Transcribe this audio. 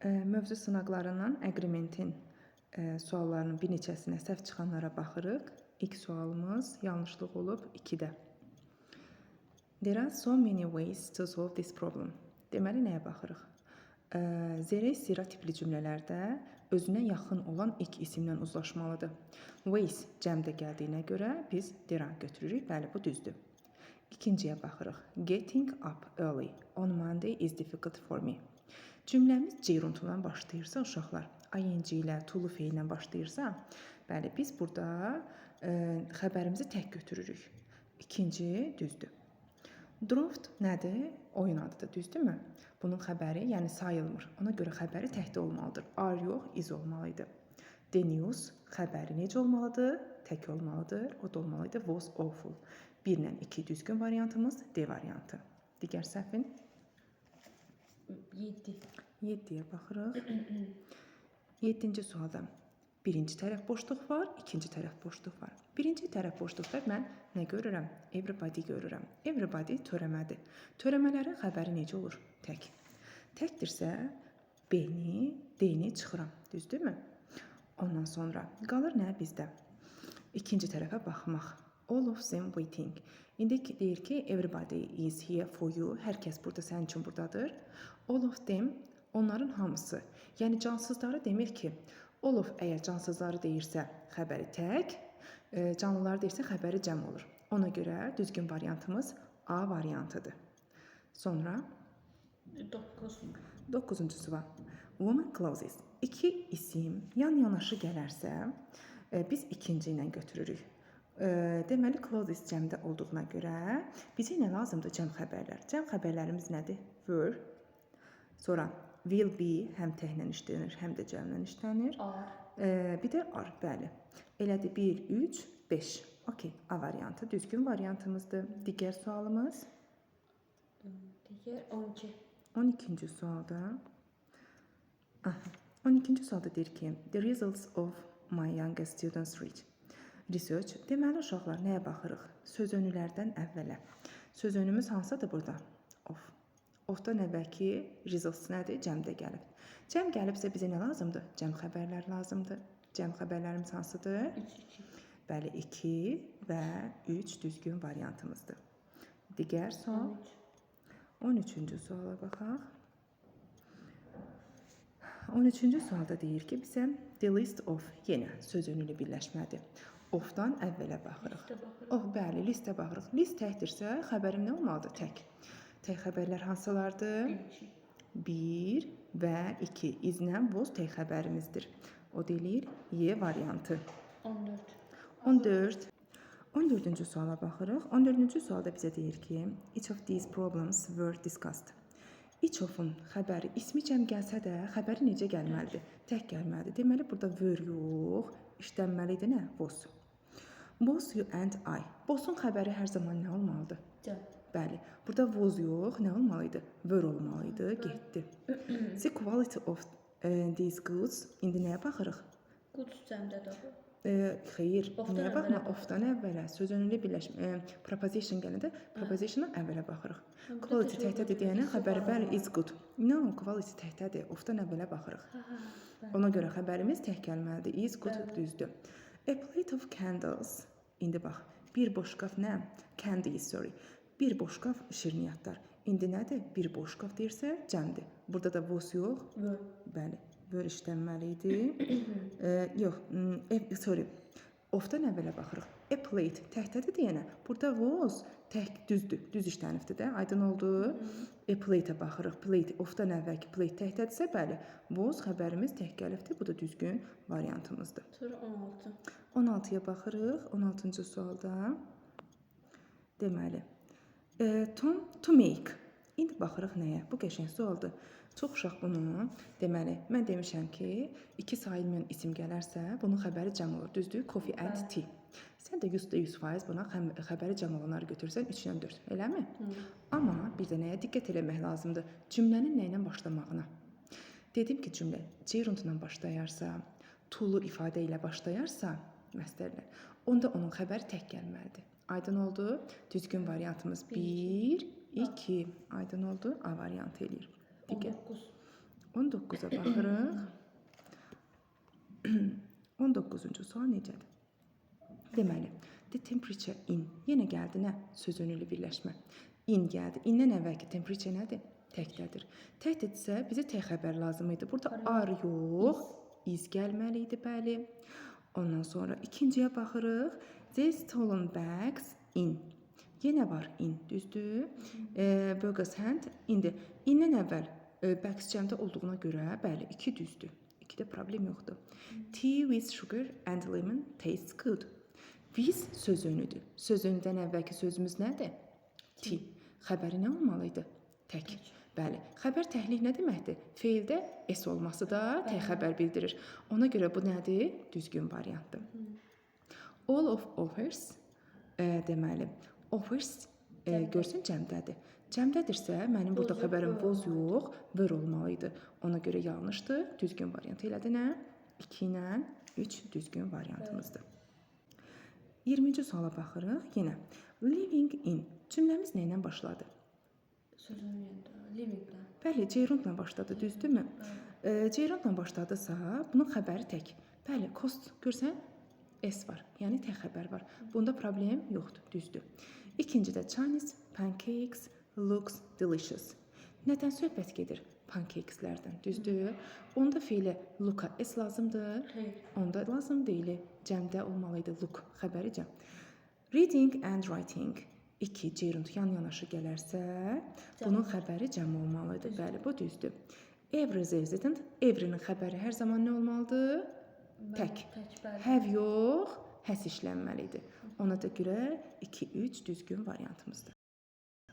Mövzu sınaqlarından agreementin suallarının bir neçəsinə səhv çıxanlara baxırıq. İlk sualımız yanlışlıq olub 2-də. There are so many ways to solve this problem. Deməli, nəyə baxırıq? Zərif stereotipli cümlələrdə özünə yaxın olan ilk isimlə uzlaşmalıdır. Ways cəmdə gəldiyinə görə biz there are götürürük. Bəli, bu düzdür. İkinciyə baxırıq. Getting up early on Monday is difficult for me. Cümləmiz C-runtundan başlayırsa, uşaqlar, ing ilə, to-lu feillə başlayırsa, bəli, biz burada xəbərimizi tək götürürük. İkinci düzdür. Dropped nədir? Oyun adıdır, düzdürmü? Bunun xəbəri, yəni sayılmır. Ona görə xəbəri təkdə olmalıdır. Are yox, is olmalıydı. The news xəbəri necə olmalıdır? Tək olmalıdır. O da olmalıydı. Was awful. 1 ilə 2 düzgün variantımız D variantı. Digər səhvin? 7. 7-yə baxırıq. 7-ci sualda birinci tərəf boşluq var, ikinci tərəf boşluq var. Birinci tərəf boşluqda mən nə görürəm? Everybody görürəm. Everybody törəmədir. Törəmələrin xəbəri necə olur? Tək. Təkdirsə B-ni, D-ni çıxıram. Düzdürmü? Ondan sonra qalır nə bizdə? İkinci tərəfə baxmaq. All of them waiting. İndi deyir ki, everybody is here for you. Hər kəs burada sənin üçün buradadır. All of them, onların hamısı. Yəni cansızları demir ki, all of əgər cansızları deyirsə xəbəri tək, canlıları deyirsə xəbəri cəm olur. Ona görə düzgün variantımız A variantıdır. Sonra 9-cu sual. Woman clauses. İki isim yan-yanaşı gələrsə, biz ikinci ilə götürürük. Deməli, clauses cəmdə olduğuna görə bizə nə lazımdır? Cəm xəbərlər. Cəm xəbərlərimiz nədir? Were. Sonra will be həm təklə işlənir, həm də cəmlə işlənir. Bir də are, bəli. Elədir 1, 3, 5. Okey, A variantı düzgün variantımızdır. Digər sualımız? Digər 12. 12-ci sualda. 12-ci sualda deyir ki, the results of my youngest students reach. Research. Deməli, uşaqlar, nəyə baxırıq? Sözönülərdən əvvələ. Sözönümüz hansıdır burada? Of. Ofdan əvvəlki results nədir? Cəmdə gəlib. Cəm gəlibsə bizə nə lazımdır? Cəm xəbərlər lazımdır. Cəm xəbərlərimiz hansıdır? 3. Bəli, 2 və 3 düzgün variantımızdır. Digər sual. 13-cü suala baxaq. 13-cü sualda deyir ki, bizə the list of yenə sözönülü birləşmədir. Ofdan əvvələ baxırıq. Bəli, listə baxırıq. List təkdirsə, xəbərim nə olmalıdır? Tək. Tək xəbərlər hansılardır? 1 və 2. İznən boz tək xəbərimizdir. O deyilir Y variantı. 14. 14-cü suala baxırıq. 14-cü sualda bizə deyir ki, each of these problems were discussed. Each of-un xəbəri ismi cəm gəlsə də, xəbəri necə gəlməlidir? Tək gəlməlidir. Deməli, burada were yox, işlənməlidir nə? Was. Was, you and I. Bosun xəbəri hər zaman nə olmalıdır? Cəm. Bəli. Burada was yox, nə olmalıydı? Were olmalıydı, getdi. The quality of these goods. İndi nəyə baxırıq? Goods cəmdədir. Xeyr, nəyə baxma? Ofdan əvvələ. Sözönülü birləşmə, proposition gələndə propositiondan əvvələ baxırıq. Quality təkdədir deyənə xəbəri bəli is good. No, quality təkdədir. Ofdan əvvələ baxırıq. Ona görə xəbərimiz tək gəlməlidir. Is good düzdür. A plate of candles. İndi bax, bir boşqaf nə? Candies, sorry. Bir boşqaf şirniyyatlar. İndi nədir? Bir boşqaf deyirsə cəmdir. Burada da was yox. Bəli, böyle işlənməli idi. Yox, sorry. Ofdan əvvələ baxırıq. A plate təkdədir deyənə. Burada was tək düzdür. Düz işlənibdir də. Aydın oldu. A plate-ə baxırıq. Plate ofdan əvvəlki plate təkdədirsə, bəli, was xəbərimiz tək gəlibdir. Bu da düzgün variantımızdır. Sonra 16. 16-ya baxırıq. 16-cı sualda. Deməli, to make. İndi baxırıq nəyə? Bu qəşəng sualdır. Çox uşaq bunu, deməli, mən demişəm ki, 2 sayılmayan isim gələrsə, bunun xəbəri cəm olur. Düzdür? Coffee and tea. Sən də %100% buna xəbəri cəm olanları götürsən 3 ilə 4. Eləmi? Amma bir də nəyə diqqət eləmək lazımdır? Cümlənin nə ilə başlamağına. Dedim ki, cümlə C-runtundan başlayarsa, to-lu ifadə ilə başlayarsa, məsdərlər, onda onun xəbəri tək gəlməlidir. Aydın oldu? Düzgün variantımız 1, 2. Aydın oldu? A variantı eləyir. 19. 19-a baxırıq. 19-cu sual necədir? Deməli, the temperature in. Yenə gəldi nə? Söz önlü birləşmə. In gəldi. İndən əvvəlki temperature nədir? Təkdədir. Təkdirsə bizə tək xəbər lazım idi. Burada are yox, is gəlməli idi, bəli. Ondan sonra ikinciyə baxırıq. They stolen bags in. Yenə var in, düzdür? Burgers hand indi. İndən əvvəl bags cəmdə olduğuna görə, bəli, 2 düzdür. 2-də problem yoxdur. Tea with sugar and lemon tastes good. With söz önüdür. Söz önüdən əvvəlki sözümüz nədir? Tea. Xəbəri nə olmalı idi? Tək. Bəli. Xəbər təklik nə deməkdir? Feildə s olması da tək xəbər bildirir. Ona görə bu nədir? Düzgün variantdır. All of offers deməli, offers görsün cəmdədir. Cəmdədirsə, mənim burada xəbərim was yox, were olmalı idi. Ona görə yanlışdır. Düzgün variant elədi nə? 2 ilə 3 düzgün variantımızdır. 20-ci suala baxırıq. Yenə living in. Cümləmiz nə ilə başladı? Sözün yanında. Livinglə. Bəli, gerundla başladı, düzdürmü? Gerundla başladısa, bunun xəbəri tək. Bəli, cost görsən, s var. Yəni tək xəbər var. Bunda problem yoxdur, düzdür. İkincidə Chinese pancakes looks delicious. Nədən söhbət gedir? Pancakeslərdən, düzdür? Onda feili look-a s lazımdır. Xeyr. Onda lazım deyil. Cəmdə olmalı idi look xəbəri cəm. Reading and writing. 2 gerund yan-yanaşı gələrsə, bunun xəbəri cəm olmalıdır. Bəli, bu düzdür. Every resident, every'nin xəbəri hər zaman nə olmalıdır? Tək. Have yox, has işlənməlidir. Ona da görə 2-3 düzgün variantımızdır.